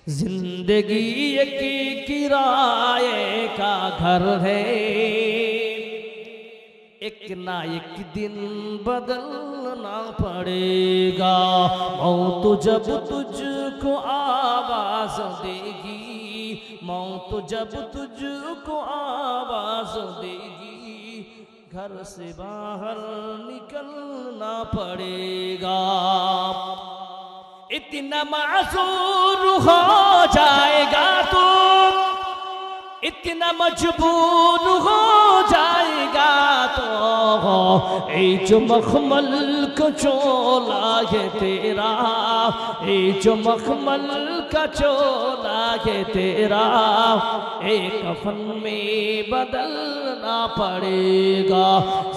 जिंदगी एक किराए का घर है, एक ना एक दिन बदलना पड़ेगा। मौत जब तुझको आवाज देगी, मौत जब तुझको आवाज देगी, घर से बाहर निकलना पड़ेगा। इतना मासूर हो जाएगा तू, इतना मजबूर हो जाएगा तो, ए जो मखमल का चोला है तेरा, ए जो मखमल का चोला है तेरा, एक कफन में बदलना पड़ेगा।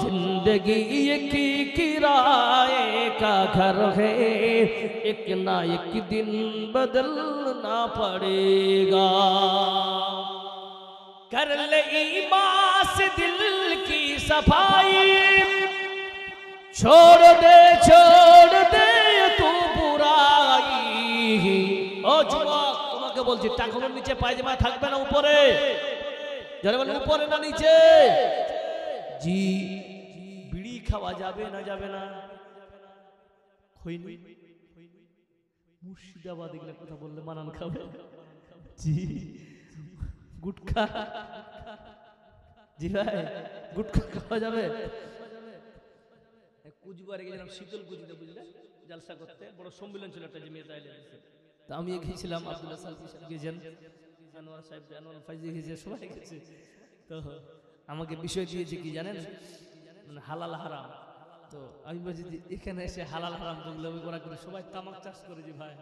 जिंदगी एक किराए का घर है, एक ना एक दिन बदलना पड़ेगा। कर ले ईमान से दिल की सफाई, छोड़ दे तू बुराई। ओ যুবক, তোমাকে বলছি টাকনোর নিচে পায়জামা থাকবে না উপরে, যারা বলেন উপরে না নিচে। জি, বিড়ি খাওয়া যাবে না যাবে না? খৈনি মুর্শিদাবাদ এগুলো কথা বললে মানান খাবে। জি, গুটখা, জি ভাই গুটখা খাওয়া যাবে? কুচবিহারে গেছিলাম শীতল কুচিতে, বুঝলে, জলসা করতে, বড় সম্মেলন ছিল একটা জমিয়ে তাইলে। তা আমি গেছিলাম, আব্দুল্লাহ সালফি সাহেব গেছেন, আনোয়ার সাহেব, আনোয়ার ফাইজি গেছে, সবাই গেছে। তো আমাকে বিষয় দিয়েছে কি জানেন, মানে হালাল হারাম। তো আমি বলছি এখানে এসে হালাল হারাম বললে ওরা করে সবাই তামাক চাষ করেছি ভাই।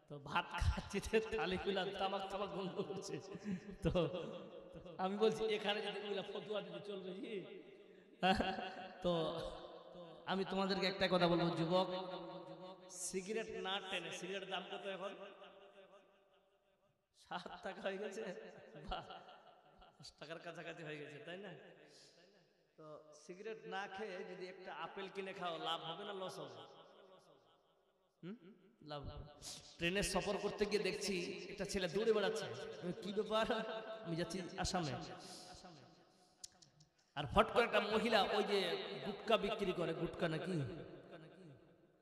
তো ভাত খাচ্ছি, থালি খুলা তামাক তামাক গন্ধ করছে। তো আমি বলছি এখানে যদি ফতুয়া দিতে চলবে কি? তো আমি তোমাদেরকে একটা কথা বলবো, যুবক, সিগারেট না টেনে, সিগারেটের দাম কত এখন? 7 টাকা হয়ে গেছে, 10 টাকার কাছাকাছি হয়ে গেছে, তাই না? তো সিগারেট না খেয়ে যদি একটা আপেল কিনে খাও, লাভ হবে না লস হবে? লাভ। ট্রেনে সফর করতে গিয়ে দেখছি একটা ছেলে দৌড়ে বেড়াচ্ছে, কি ব্যাপার? আমি যাচ্ছি আসামে, আর ফট করে একটা মহিলা ওই যে গুটকা বিক্রি করে, গুটকা নাকি,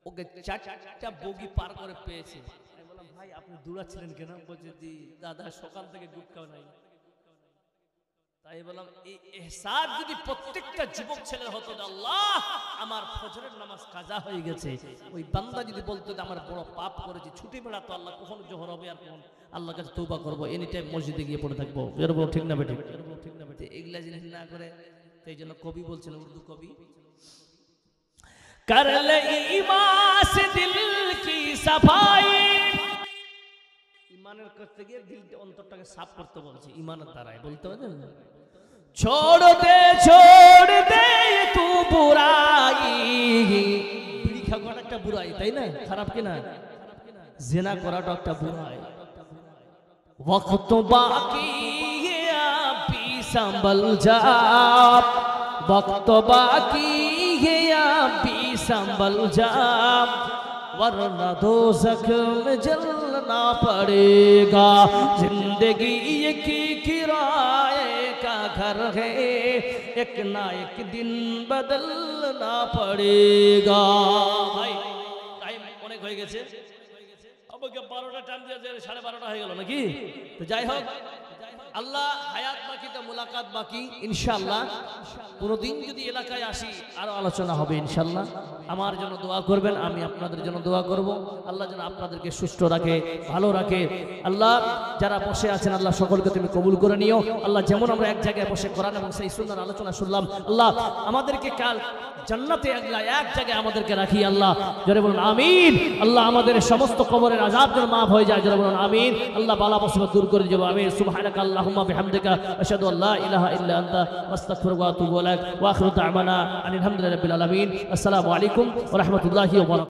ওকে 4টা বগি পার করে পেয়েছে। আমি বললাম ভাই আপনি দৌড়াচ্ছিলেন কেন? বলছে জি দাদা সকাল থেকে গুটকা নাই। তাই বললাম এই ইহসাস যদি প্রত্যেকটা যুবক ছেলের হতো, আল্লাহ আমার ফজরের নামাজ কাজা হয়ে গেছে, ওই বান্দা যদি বলতো যে আমার বড় পাপ করেছি, ছুটি বেড়াতো, আল্লাহ কখন জোহর হবে আর কখন আল্লাহর কাছে তওবা করব, এনি টাইম মসজিদে গিয়ে পড়ে থাকবো, এরকম ঠিক না বেঠিক? এগুলা জিনিস না করে, এই জন্য কবি বলছেন, উর্দু কবি, कर ले ईमान से दिल की सफाई। ईमाনের করতে গিয়ে দিল অন্তরটাকে সাফ করতে বলছে, ঈমানের দ্বারাই বলতে হবে। छोड़ दे तू बुराई, বিড়ি খাওয়াটা একটা বুরাই, তাই না? খারাপ কি না? জিনা করাটা একটা বুরাই। वक्त बाकी है अभी संभल जा, वक्त बाकी है अभी संभल जा, वरना दोज़ख में जलना पड़ेगा। जिंदगी एक किराए का घर है, एक ना एक दिन बदलना पड़ेगा। भाई টাইম অনেক হয়ে গেছে, আমাকে 12টা টাইম দিয়েছে, 12:30 হয়ে গেল নাকি? তো যাই হোক, আল্লাহ হায়াত বাকি তো মুলাকাত বাকি, ইনশাআল্লাহ কোনদিন যদি এলাকায় আসি আরো আলোচনা হবে ইনশাআল্লাহ। আমার জন্য দোয়া করবেন, আমি আপনাদের জন্য দোয়া করব। আল্লাহ যেন আপনাদেরকে সুস্থ রাখে, ভালো রাখে। আল্লাহ যারা বসে আছেন, আল্লাহ সকলকে তুমি কবুল করে নিও। আল্লাহ যেমন আমরা এক জায়গায় বসে কোরআন এবং সেই সুন্নাহর আলোচনা শুনলাম, আল্লাহ আমাদেরকে কাল জান্নাতে আল্লাহ এক জায়গায় আমাদেরকে রাখি। আল্লাহ জোরে বলুন আমিন। আল্লাহ আমাদের সমস্ত কবরের আযাব যেন মাফ হয়ে যায়, জোরে বলুন আমিন। আল্লাহ বালা মুসিবত দূর করে দেব, আমিন। সুবহানাকা আল্লাহুম্মা বিহামদিকা আশহাদু আল্লা ইলাহা ইল্লা আনতা আস্তাগফিরুকা ওয়া আতুবু ইলাইক ওয়া আখিরু দা'ওয়ানা আনিল হামদুলিল্লাহি রাব্বিল আলামিন। আসসালামু আলাইকুম ওয়া রাহমাতুল্লাহি ওয়া বারাকাতুহু।